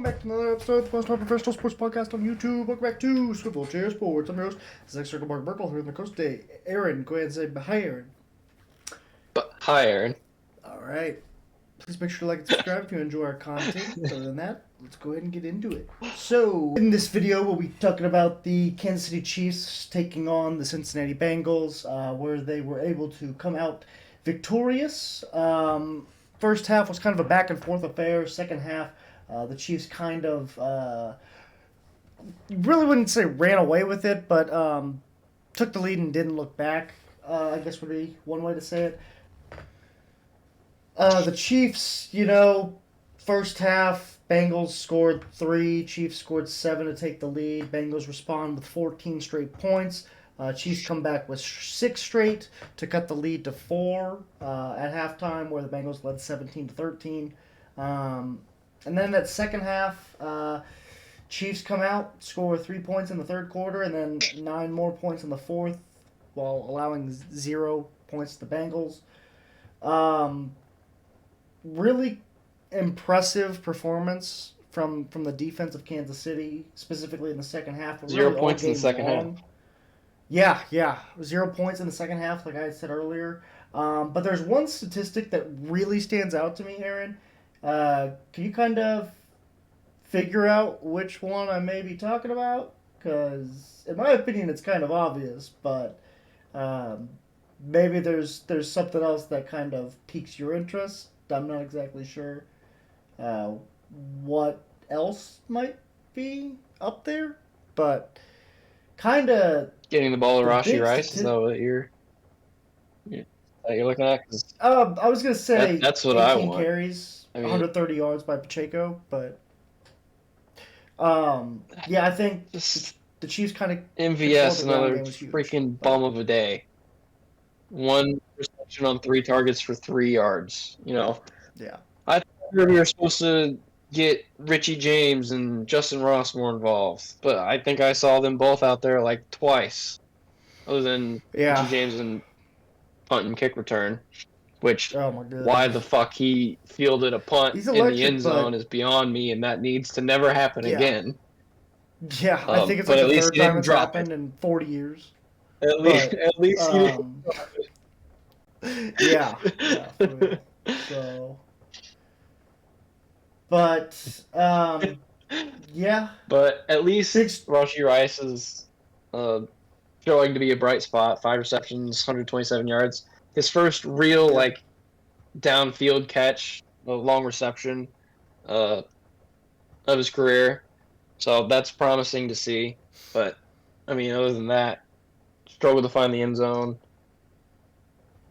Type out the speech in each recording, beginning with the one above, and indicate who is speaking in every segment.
Speaker 1: welcome back to another episode of the most professional sports podcast on YouTube. Welcome back to Swivel Chair Sports. I'm your host, Zach Circle Mark Merkel, here on the coast today. Aaron, go ahead and say hi, Aaron.
Speaker 2: Hi, Aaron.
Speaker 1: Alright. Please make sure to like and subscribe if you enjoy our content. Other than that, let's go ahead and get into it. So, in this video, we'll be talking about the Kansas City Chiefs taking on the Cincinnati Bengals, where they were able to come out victorious. First half was kind of a back and forth affair. Second half, the Chiefs kind of, really wouldn't say ran away with it, but took the lead and didn't look back, I guess would be one way to say it. The Chiefs, first half, Bengals scored 3, Chiefs scored 7 to take the lead. Bengals respond with 14 straight points. Chiefs come back with 6 straight to cut the lead to 4 at halftime, where the Bengals led 17-13. And then that second half, Chiefs come out, score 3 points in the third quarter, and then 9 more points in the fourth, while allowing 0 points to the Bengals. Really impressive performance from the defense of Kansas City, specifically in the second half.
Speaker 2: 0 points in the second half.
Speaker 1: Yeah. 0 points in the second half, like I had said earlier. But there's one statistic that really stands out to me, Aaron. Can you kind of figure out which one I may be talking about? Because, in my opinion, it's kind of obvious, but maybe there's something else that kind of piques your interest. I'm not exactly sure what else might be up there, but kind of
Speaker 2: getting the ball to Rashee Rice. Is that what you're looking at?
Speaker 1: I was gonna say
Speaker 2: that's what I want.
Speaker 1: Carries, 130 yards by Pacheco, but yeah, I think the Chiefs kind of
Speaker 2: MVS, another freaking bum of a day. 1 reception on 3 targets for 3 yards.
Speaker 1: Yeah.
Speaker 2: I thought we were supposed to get Richie James and Justin Ross more involved, but I think I saw them both out there like twice, other than Richie James and punt and kick return, which why the fuck he fielded a punt in the end zone is beyond me, and that needs to never happen again.
Speaker 1: Yeah, I think it's like the third time it's happened in 40 years.
Speaker 2: At least he didn't
Speaker 1: yeah. So, but yeah.
Speaker 2: But at least Rashee Rice is showing to be a bright spot. 5 receptions, 127 yards. His first real downfield catch, a long reception of his career. So that's promising to see. But other than that, struggled to find the end zone.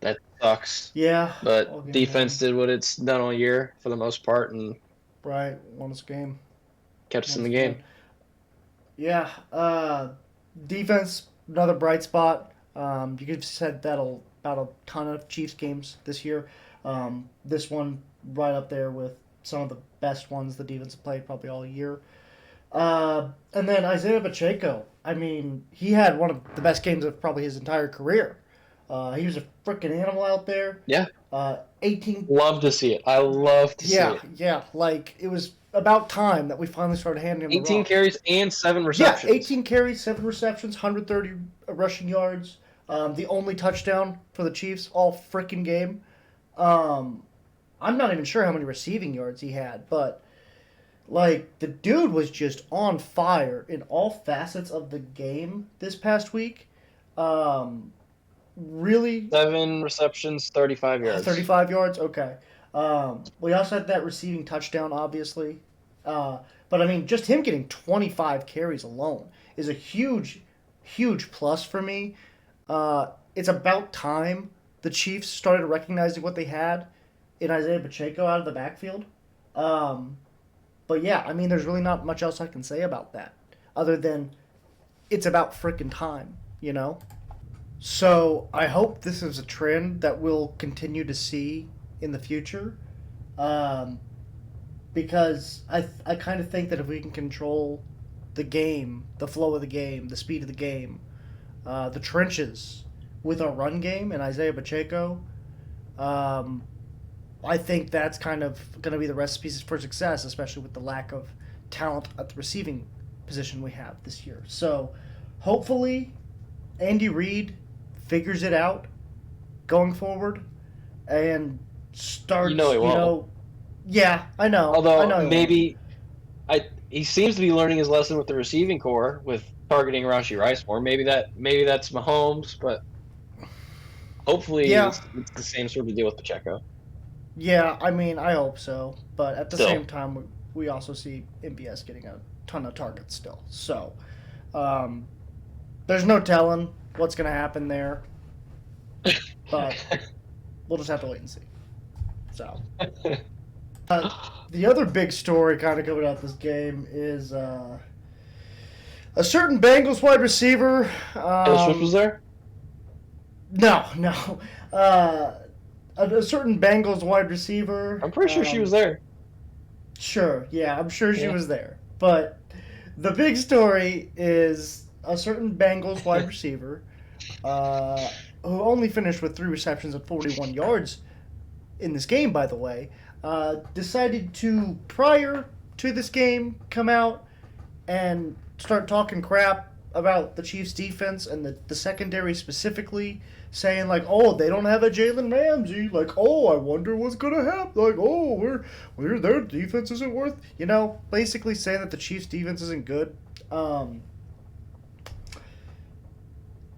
Speaker 2: That sucks.
Speaker 1: Yeah.
Speaker 2: But defense did what it's done all year for the most part, and
Speaker 1: won this game.
Speaker 2: Kept us in the game.
Speaker 1: Yeah. Defense, another bright spot. You could have said that about a ton of Chiefs games this year. This one right up there with some of the best ones the defense have played probably all year. And then Isaiah Pacheco. He had one of the best games of probably his entire career. He was a freaking animal out there.
Speaker 2: Yeah.
Speaker 1: 18.
Speaker 2: Love to see it. I love to see it.
Speaker 1: Yeah. It was about time that we finally started handing him the rock.
Speaker 2: 18 carries and 7 receptions.
Speaker 1: Yeah, 18 carries, 7 receptions, 130 rushing yards. The only touchdown for the Chiefs all freaking game. I'm not even sure how many receiving yards he had, but the dude was just on fire in all facets of the game this past week. Really?
Speaker 2: 7 receptions, 35 yards.
Speaker 1: 35 yards? Okay. We also had that receiving touchdown, obviously. But, just him getting 25 carries alone is a huge, huge plus for me. It's about time the Chiefs started recognizing what they had in Isaiah Pacheco out of the backfield. But, yeah, there's really not much else I can say about that other than it's about frickin' time, So I hope this is a trend that we'll continue to see in the future, because I kind of think that if we can control the game, the flow of the game, the speed of the game, the trenches with our run game and Isaiah Pacheco, I think that's kind of going to be the recipes for success, especially with the lack of talent at the receiving position we have this year. So hopefully Andy Reid figures it out going forward and
Speaker 2: You know
Speaker 1: starts,
Speaker 2: he won't.
Speaker 1: yeah, I know. I
Speaker 2: Although
Speaker 1: know he won't.
Speaker 2: maybe he seems to be learning his lesson with the receiving core with targeting Rashi Rice more. Maybe that's Mahomes, but hopefully
Speaker 1: Yeah,
Speaker 2: it's the same sort of deal with Pacheco.
Speaker 1: yeah, I mean, I hope so. But at the same
Speaker 2: Still,
Speaker 1: time, we also see MBS getting a ton of targets still. So um, there's no telling what's going to happen there. But we'll just have to wait and see. So the other big story kind of coming out this game is a certain Bengals wide receiver.
Speaker 2: Taylor Swift was there.
Speaker 1: No, no. Uh, a certain Bengals wide receiver.
Speaker 2: I'm pretty sure she was there.
Speaker 1: Sure, yeah, I'm sure she
Speaker 2: Yeah.
Speaker 1: was there. But the big story is a certain Bengals wide receiver who only finished with 3 receptions and 41 yards in this game, by the way, decided to, prior to this game, come out and start talking crap about the Chiefs' defense and the secondary specifically, saying like, "Oh, they don't have a Jalen Ramsey." Like, "Oh, I wonder what's gonna happen." Like, "Oh, their defense isn't worth." Basically saying that the Chiefs' defense isn't good.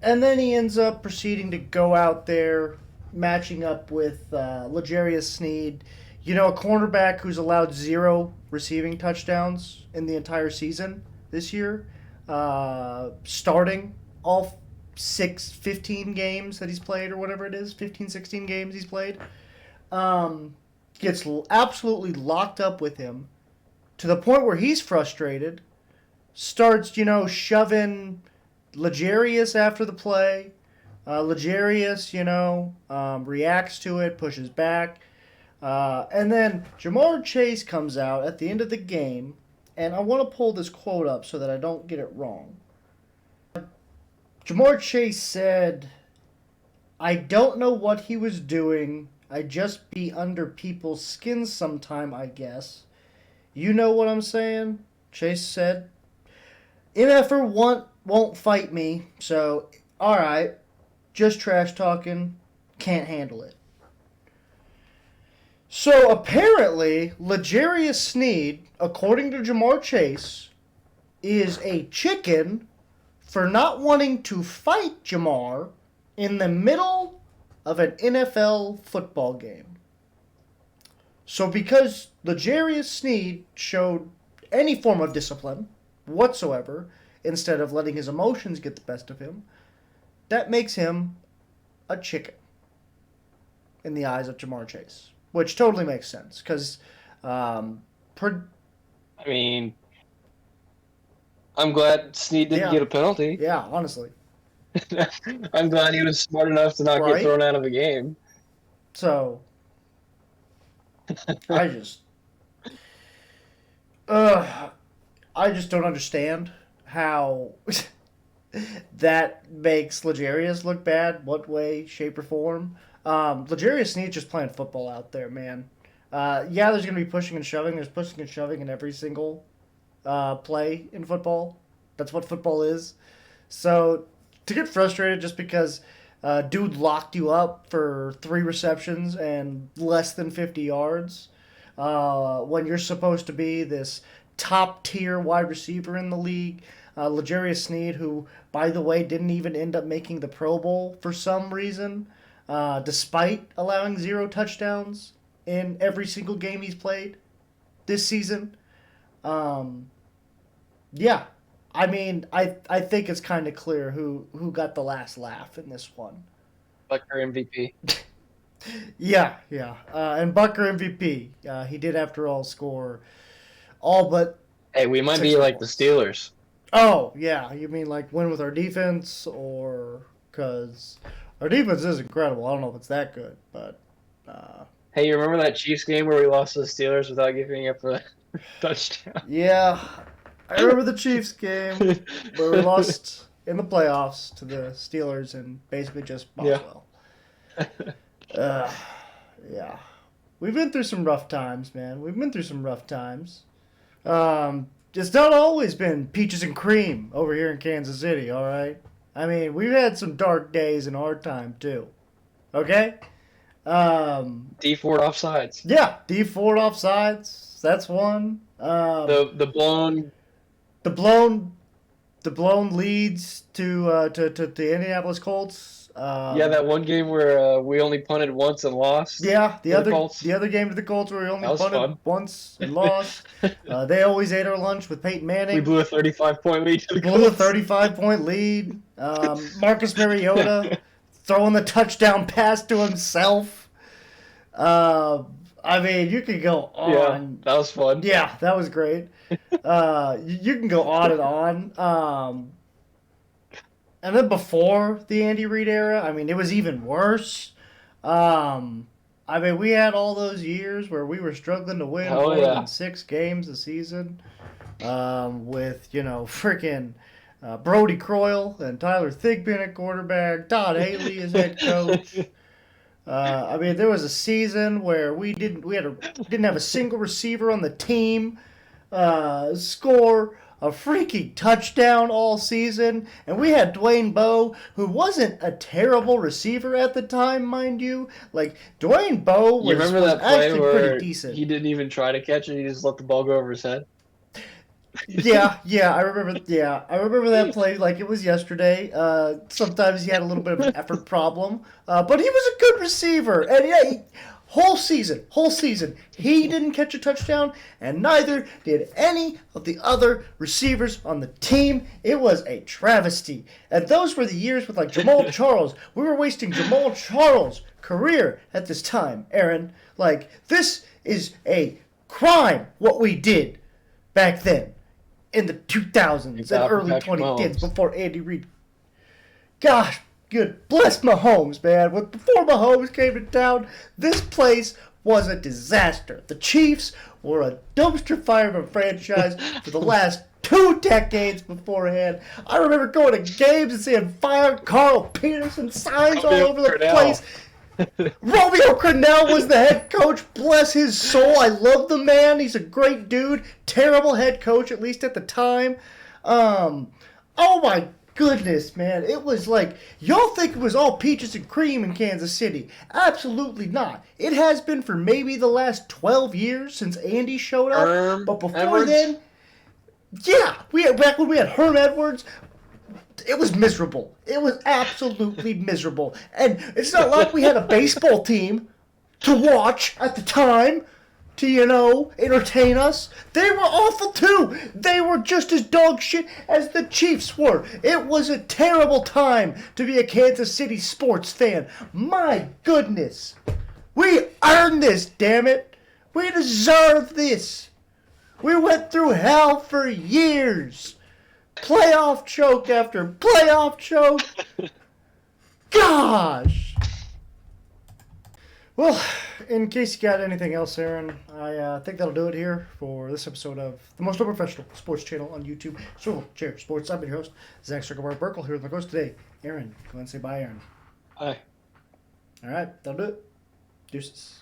Speaker 1: And then he ends up proceeding to go out there, matching up with L'Jarius Sneed, a cornerback who's allowed 0 receiving touchdowns in the entire season this year, starting all 15 games that he's played, or whatever it is, 15, 16 games he's played. Gets absolutely locked up with him to the point where he's frustrated, starts, shoving L'Jarius after the play. L'Jarius, reacts to it, pushes back. And then Jamar Chase comes out at the end of the game, and I want to pull this quote up so that I don't get it wrong. Jamar Chase said, "I don't know what he was doing. I just be under people's skins sometime, I guess. You know what I'm saying?" Chase said. "MFer won't fight me, so alright. Just trash talking. Can't handle it." So apparently, L'Jarius Sneed, according to Jamar Chase, is a chicken for not wanting to fight Jamar in the middle of an NFL football game. So because L'Jarius Sneed showed any form of discipline whatsoever, instead of letting his emotions get the best of him, that makes him a chicken in the eyes of Jamar Chase. Which totally makes sense, because
Speaker 2: I mean, I'm glad Snead didn't
Speaker 1: yeah,
Speaker 2: get a penalty.
Speaker 1: yeah, honestly.
Speaker 2: I'm glad he was smart enough to not get
Speaker 1: Right?
Speaker 2: thrown out of a game.
Speaker 1: So, I just... Uh, I just don't understand how that makes L'Jarius look bad, what way, shape, or form. L'Jarius Sneed's just playing football out there, man. Yeah, there's going to be pushing and shoving. There's pushing and shoving in every single play in football. That's what football is. So to get frustrated just because dude locked you up for 3 receptions and less than 50 yards when you're supposed to be this top tier wide receiver in the league. L'Jarius Sneed, who, by the way, didn't even end up making the Pro Bowl for some reason, despite allowing 0 touchdowns in every single game he's played this season. Yeah, I mean, I think it's kind of clear who got the last laugh in this one.
Speaker 2: Bucker MVP.
Speaker 1: Yeah, yeah. And Bucker MVP. He did, after all, score all but
Speaker 2: Hey, we might
Speaker 1: 6
Speaker 2: be like the
Speaker 1: points.
Speaker 2: Steelers.
Speaker 1: Oh, yeah. You mean like win with our defense, or because our defense is incredible. I don't know if it's that good, but
Speaker 2: Hey, you remember that Chiefs game where we lost to the Steelers without giving up a touchdown?
Speaker 1: yeah, I remember the Chiefs game where we lost in the playoffs to the Steelers and basically just
Speaker 2: Yeah.
Speaker 1: Boswell. Uh, yeah, we've been through some rough times, man. We've been through some rough times. Um, it's not always been peaches and cream over here in Kansas City, all right? I mean, we've had some dark days in our time, too. Okay?
Speaker 2: D Ford offsides.
Speaker 1: Yeah, D Ford offsides. That's one.
Speaker 2: The blown.
Speaker 1: The blown the blown leads to the Indianapolis Colts.
Speaker 2: Yeah, that one game where we only punted once and lost.
Speaker 1: Yeah,
Speaker 2: to the Colts.
Speaker 1: the other game to the Colts where we only
Speaker 2: That was
Speaker 1: punted
Speaker 2: fun.
Speaker 1: once and lost. They always ate our lunch with Peyton Manning.
Speaker 2: We blew a 35-point lead to the
Speaker 1: Blew a
Speaker 2: Colts.
Speaker 1: 35-point lead. Marcus Mariota throwing the touchdown pass to himself. I mean, you could go on.
Speaker 2: Yeah, that was fun.
Speaker 1: Yeah, that was great. You can go on and on. And then before the Andy Reid era, I mean, it was even worse. I mean, we had all those years where we were struggling to win more than 6 games a season. With, freaking Brody Croyle and Tyler Thigpen at quarterback, Todd Haley as head coach. I mean, there was a season where we didn't have a single receiver on the team score a freaking touchdown all season, and we had Dwayne Bowe, who wasn't a terrible receiver at the time, mind you. Like, Dwayne Bowe was,
Speaker 2: You remember that play
Speaker 1: actually
Speaker 2: where
Speaker 1: pretty decent.
Speaker 2: he didn't even try to catch it; he just let the ball go over his head.
Speaker 1: Yeah, I remember that play like it was yesterday. Sometimes he had a little bit of an effort problem, but he was a good receiver, and yeah, whole season, he didn't catch a touchdown, and neither did any of the other receivers on the team. It was a travesty, and those were the years with like Jamal Charles. We were wasting Jamal Charles' career at this time, Aaron. Like, this is a crime what we did back then. In the 2000s and early 2010s before Andy Reid. Gosh, good bless Mahomes, man. Before Mahomes came to town, this place was a disaster. The Chiefs were a dumpster fire of a franchise for the last 2 decades beforehand. I remember going to games and seeing fire Carl Peterson signs all over the place. Romeo Crennel was the head coach. Bless his soul. I love the man. He's a great dude. Terrible head coach, at least at the time. Oh my goodness, man. It was like, y'all think it was all peaches and cream in Kansas City. Absolutely not. It has been for maybe the last 12 years since Andy showed up. But before then, yeah, back when we had Herm Edwards, it was miserable. It was absolutely miserable. And it's not like we had a baseball team to watch at the time to, entertain us. They were awful too. They were just as dog shit as the Chiefs were. It was a terrible time to be a Kansas City sports fan. My goodness. We earned this, damn it. We deserve this. We went through hell for years. Playoff choke after playoff choke. Gosh. Well, in case you got anything else, Aaron, I think that'll do it here for this episode of the most professional sports channel on YouTube, Swivel Chair Sports. I've been your host, Zach Circlebar-Burkle, here with my host today, Aaron. Go ahead and say bye, Aaron.
Speaker 2: Bye.
Speaker 1: All right, that'll do it. Deuces.